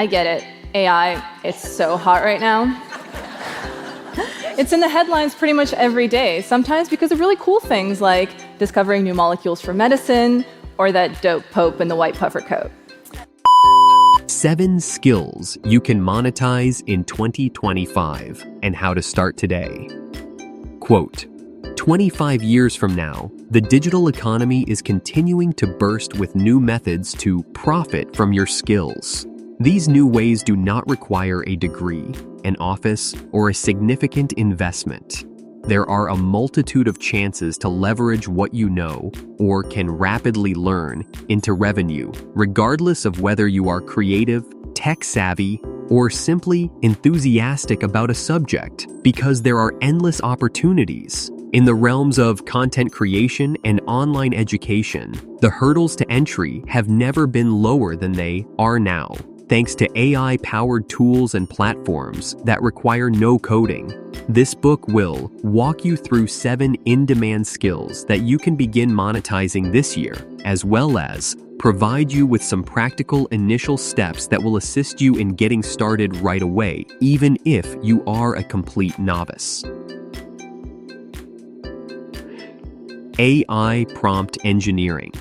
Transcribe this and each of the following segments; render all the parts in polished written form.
I get it. AI, it's so hot right now. It's in the headlines pretty much every day, sometimes because of really cool things like discovering new molecules for medicine or that dope pope in the white puffer coat. 7 skills you can monetize in 2025 and how to start today. Quote, 25 years from now, the digital economy is continuing to burst with new methods to profit from your skills. These new ways do not require a degree, an office, or a significant investment. There are a multitude of chances to leverage what you know or can rapidly learn into revenue, regardless of whether you are creative, tech-savvy, or simply enthusiastic about a subject, because there are endless opportunities. In the realms of content creation and online education, the hurdles to entry have never been lower than they are now, thanks to AI-powered tools and platforms that require no coding. This book will walk you through 7 in-demand skills that you can begin monetizing this year, as well as provide you with some practical initial steps that will assist you in getting started right away, even if you are a complete novice. AI prompt engineering.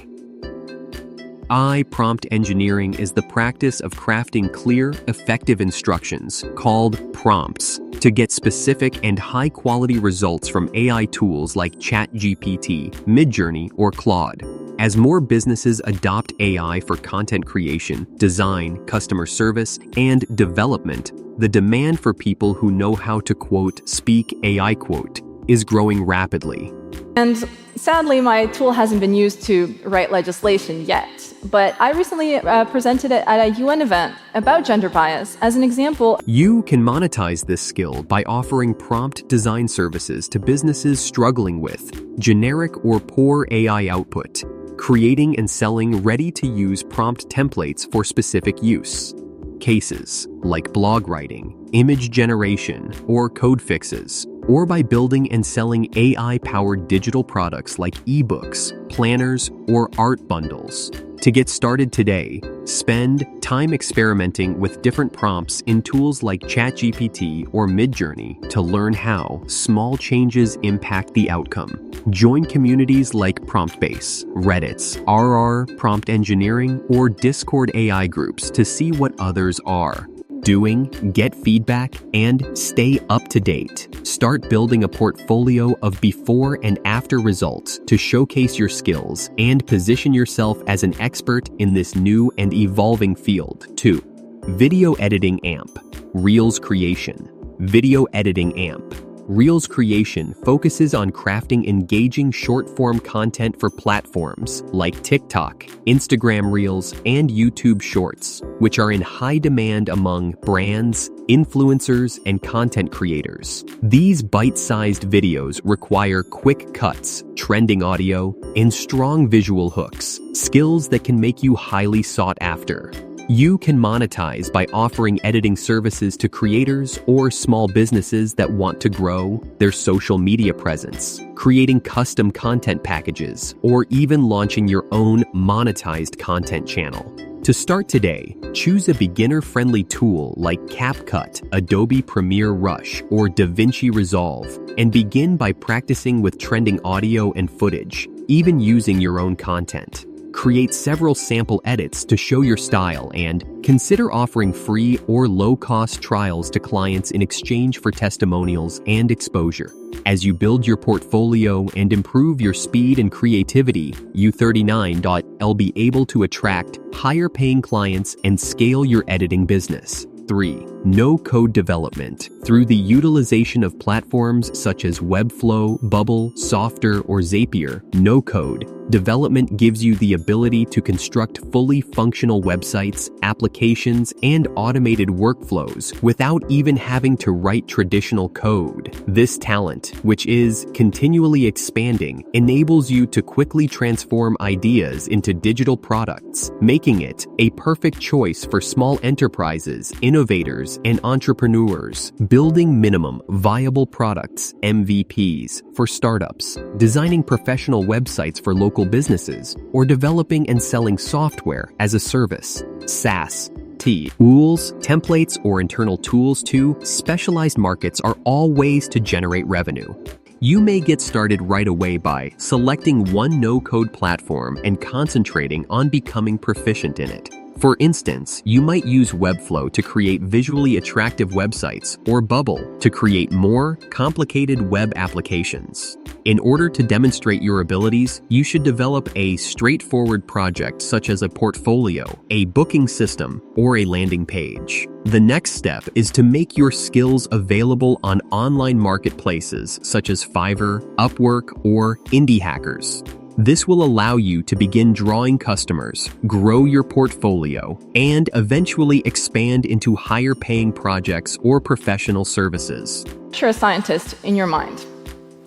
AI prompt engineering is the practice of crafting clear, effective instructions, called prompts, to get specific and high-quality results from AI tools like ChatGPT, Midjourney, or Claude. As more businesses adopt AI for content creation, design, customer service, and development, the demand for people who know how to, quote, speak AI, quote, is growing rapidly. And sadly, my tool hasn't been used to write legislation yet, but I recently presented it at a UN event about gender bias as an example. You can monetize this skill by offering prompt design services to businesses struggling with generic or poor AI output, creating and selling ready-to-use prompt templates for specific use cases like blog writing, image generation, or code fixes, or by building and selling AI-powered digital products like ebooks, planners, or art bundles. To get started today, spend time experimenting with different prompts in tools like ChatGPT or Midjourney to learn how small changes impact the outcome. Join communities like PromptBase, Reddit's RR Prompt Engineering, or Discord AI groups to see what others are doing, get feedback, and stay up to date. Start building a portfolio of before and after results to showcase your skills and position yourself as an expert in this new and evolving field. 2. Video Editing AMP. Reels Creation. Video Editing AMP. Reels creation focuses on crafting engaging short-form content for platforms like TikTok, Instagram Reels, and YouTube Shorts, which are in high demand among brands, influencers, and content creators. These bite-sized videos require quick cuts, trending audio, and strong visual hooks, skills that can make you highly sought after. You can monetize by offering editing services to creators or small businesses that want to grow their social media presence, creating custom content packages, or even launching your own monetized content channel. To start today, choose a beginner-friendly tool like CapCut, Adobe Premiere Rush, or DaVinci Resolve, and begin by practicing with trending audio and footage, even using your own content. Create several sample edits to show your style and consider offering free or low-cost trials to clients in exchange for testimonials and exposure. As you build your portfolio and improve your speed and creativity, U39.L be able to attract higher-paying clients and scale your editing business. 3. No-code development. Through the utilization of platforms such as Webflow, Bubble, Softer, or Zapier, no-code development gives you the ability to construct fully functional websites, applications, and automated workflows without even having to write traditional code. This talent, which is continually expanding, enables you to quickly transform ideas into digital products, making it a perfect choice for small enterprises, innovators, and entrepreneurs. Building minimum viable products, MVPs, for startups, designing professional websites for local businesses, or developing and selling software as a service, SaaS. expertise, tools, templates, or internal tools to specialized markets are all ways to generate revenue. You may get started right away by selecting one no-code platform and concentrating on becoming proficient in it. For instance, you might use Webflow to create visually attractive websites or Bubble to create more complicated web applications. In order to demonstrate your abilities, you should develop a straightforward project such as a portfolio, a booking system, or a landing page. The next step is to make your skills available on online marketplaces such as Fiverr, Upwork, or Indie Hackers. This will allow you to begin drawing customers, grow your portfolio, and eventually expand into higher-paying projects or professional services. You're a scientist in your mind.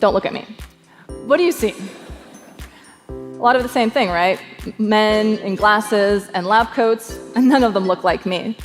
Don't look at me. What do you see? A lot of the same thing, right? Men in glasses and lab coats, and none of them look like me.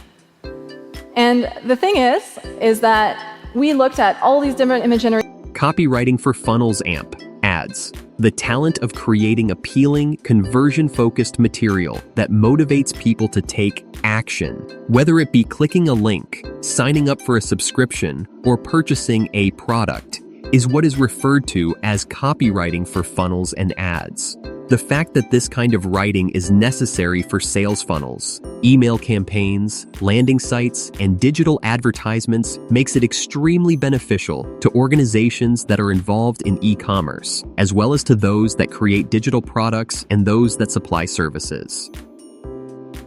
And the thing is that we looked at all these different image generation. Copywriting for Funnels AMP ads. The talent of creating appealing, conversion-focused material that motivates people to take action. Whether it be clicking a link, signing up for a subscription, or purchasing a product, is what is referred to as copywriting for funnels and ads. The fact that this kind of writing is necessary for sales funnels, email campaigns, landing sites, and digital advertisements makes it extremely beneficial to organizations that are involved in e-commerce, as well as to those that create digital products and those that supply services.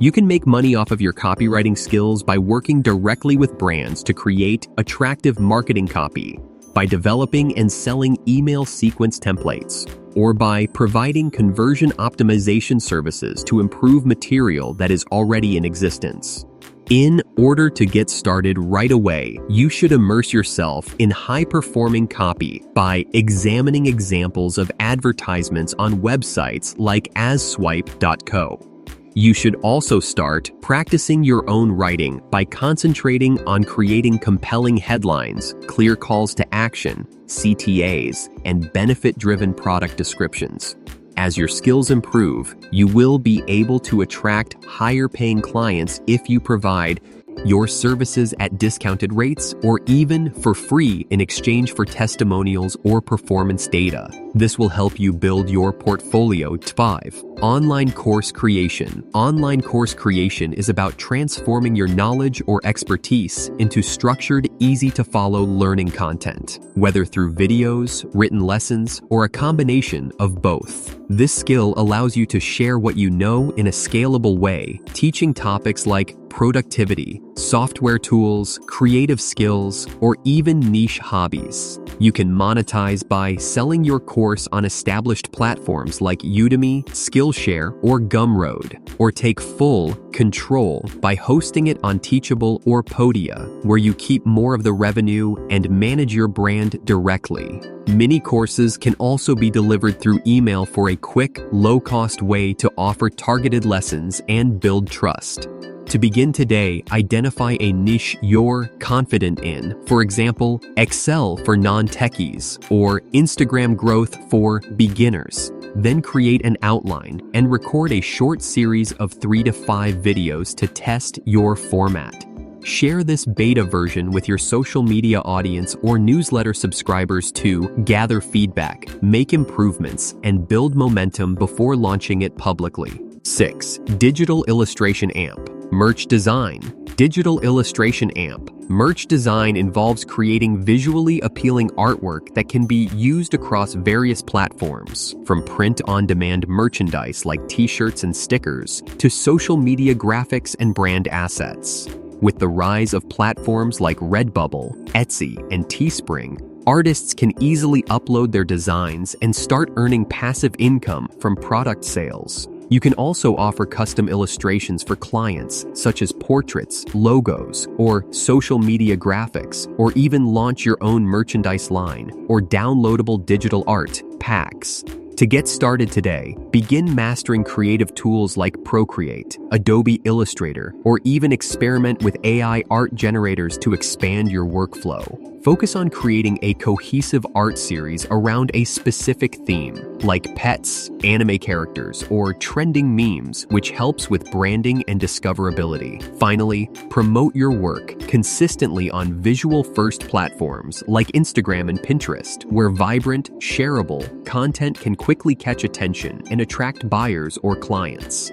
You can make money off of your copywriting skills by working directly with brands to create attractive marketing copy, by developing and selling email sequence templates, or by providing conversion optimization services to improve material that is already in existence. In order to get started right away, you should immerse yourself in high-performing copy by examining examples of advertisements on websites like asswipe.co. You should also start practicing your own writing by concentrating on creating compelling headlines, clear calls to action, CTAs, and benefit-driven product descriptions. As your skills improve, you will be able to attract higher-paying clients if you provide your services at discounted rates or even for free in exchange for testimonials or performance data. This will help you build your portfolio. 5. Online course creation. Online course creation is about transforming your knowledge or expertise into structured, easy-to-follow learning content, whether through videos, written lessons, or a combination of both. This skill allows you to share what you know in a scalable way, teaching topics like productivity, software tools, creative skills, or even niche hobbies. You can monetize by selling your course on established platforms like Udemy, Skillshare, or Gumroad, or take full control by hosting it on Teachable or Podia, where you keep more of the revenue and manage your brand directly. Mini courses can also be delivered through email for a quick, low-cost way to offer targeted lessons and build trust. To begin today, identify a niche you're confident in, for example, Excel for non-techies or Instagram growth for beginners. Then create an outline and record a short series of 3 to 5 videos to test your format. Share this beta version with your social media audience or newsletter subscribers to gather feedback, make improvements, and build momentum before launching it publicly. 6. Digital Illustration AMP. Merch design. Digital illustration AMP. Merch design involves creating visually appealing artwork that can be used across various platforms, from print-on-demand merchandise like t-shirts and stickers to social media graphics and brand assets. With the rise of platforms like Redbubble, Etsy, and Teespring, artists can easily upload their designs and start earning passive income from product sales. You can also offer custom illustrations for clients, such as portraits, logos, or social media graphics, or even launch your own merchandise line or downloadable digital art packs. To get started today, begin mastering creative tools like Procreate, Adobe Illustrator, or even experiment with AI art generators to expand your workflow. Focus on creating a cohesive art series around a specific theme, like pets, anime characters, or trending memes, which helps with branding and discoverability. Finally, promote your work consistently on visual-first platforms like Instagram and Pinterest, where vibrant, shareable content can quickly catch attention and attract buyers or clients.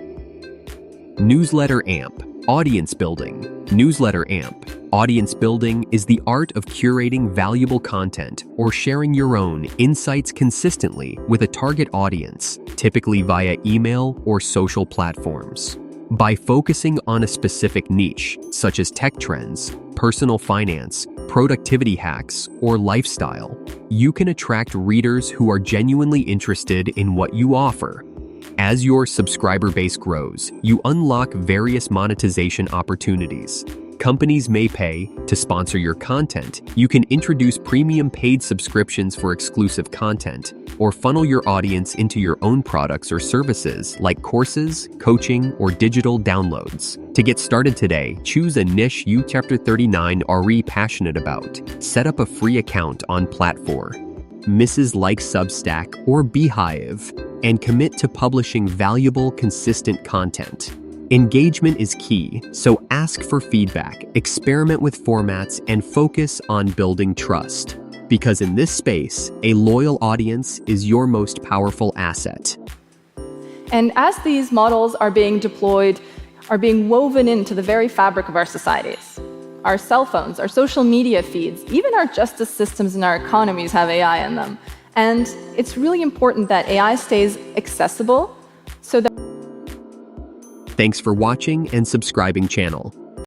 Newsletter AMP. Audience building. Newsletter AMP. Audience building is the art of curating valuable content or sharing your own insights consistently with a target audience, typically via email or social platforms. By focusing on a specific niche, such as tech trends, personal finance, productivity hacks, or lifestyle, you can attract readers who are genuinely interested in what you offer. As your subscriber base grows, you unlock various monetization opportunities. Companies may pay to sponsor your content. You can introduce premium paid subscriptions for exclusive content, or funnel your audience into your own products or services like courses, coaching, or digital downloads. To get started today, choose a niche you Chapter 39 are passionate about. Set up a free account on Platform, Mrs. Like Substack, or Beehive, and commit to publishing valuable, consistent content. Engagement is key, so ask for feedback, experiment with formats, and focus on building trust. Because in this space, a loyal audience is your most powerful asset. And as these models are being deployed, are being woven into the very fabric of our societies. Our cell phones, our social media feeds, even our justice systems and our economies have AI in them. And it's really important that AI stays accessible so that Thanks for watching and subscribing channel.